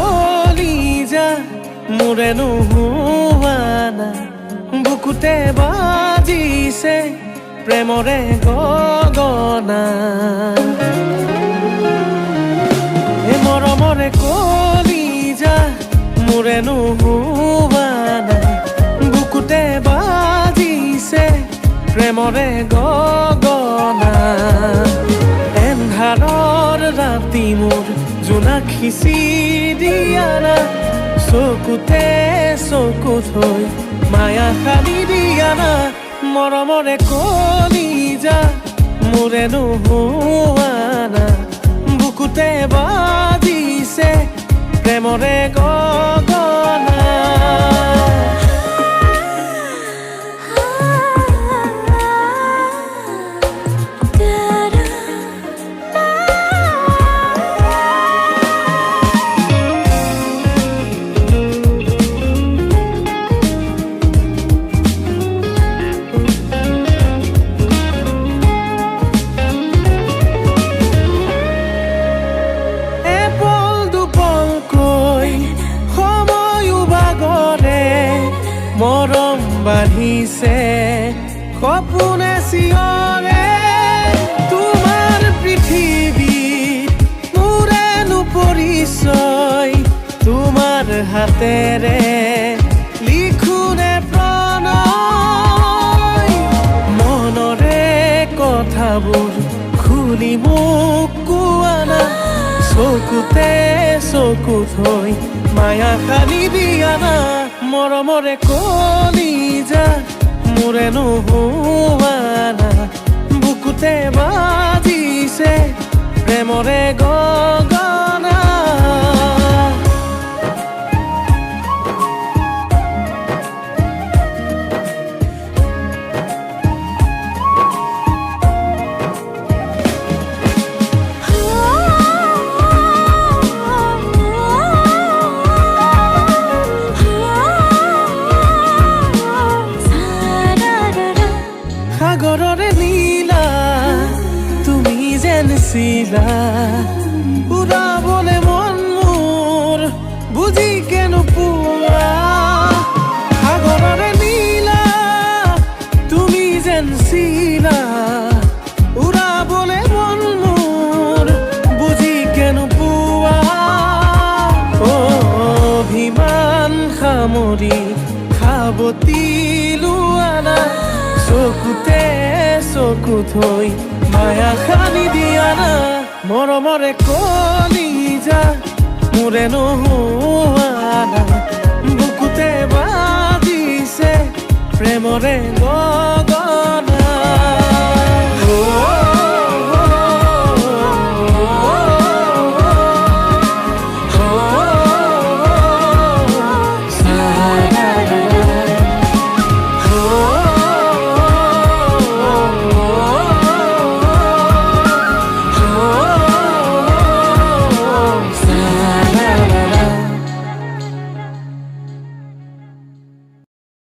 কলিজা মোৰে নোহোৱা না বুকুতে বাজিছে প্ৰেমৰে গগনা এ মৰমৰে কলিজা মোৰে নোহোৱা না বুকুতে বাজিছে প্ৰেমৰে গগনা এন্ধাৰৰ ৰাতি মোৰ জোনাকী দিয়া না চকুতে চকু থৈ মায়া সানি দিয়া না মৰমৰে কলিজা মোৰে নোহোৱা না বুকুতে বাজিছে প্ৰেমৰে গগনা মৰম বাঢ়িছে সপোনে চিঞৰে তোমাৰ পৃথিৱীত মোৰেনো পৰিচয় তোমাৰ হাতেৰে লিখোনে প্ৰণয় মনৰে কথাবোৰ খুলি মোক কোৱা না চকুতে চকু থৈ মায়া সানি দিয়া না মৰমৰে কলিজা মোৰে নোহোৱা না বুকুতে বাজিছে প্ৰেমৰে গগনা সাগৰৰে নীলা তুমি যেন চিলা উৰাবলে মন মোৰ বুজি কেনো পোৱা সাগৰৰে নীলা তুমি যেন চিলা উৰাবলে মন মোৰ বুজি কেনো পোৱা অভিমান সামৰি সাৱতি লোৱা না চকুতে চকু থৈ মায়া সানি দিয়া না মৰমৰে কলিজা মোৰে নোহোৱা না বুকুতে বাজিছে প্ৰেমৰে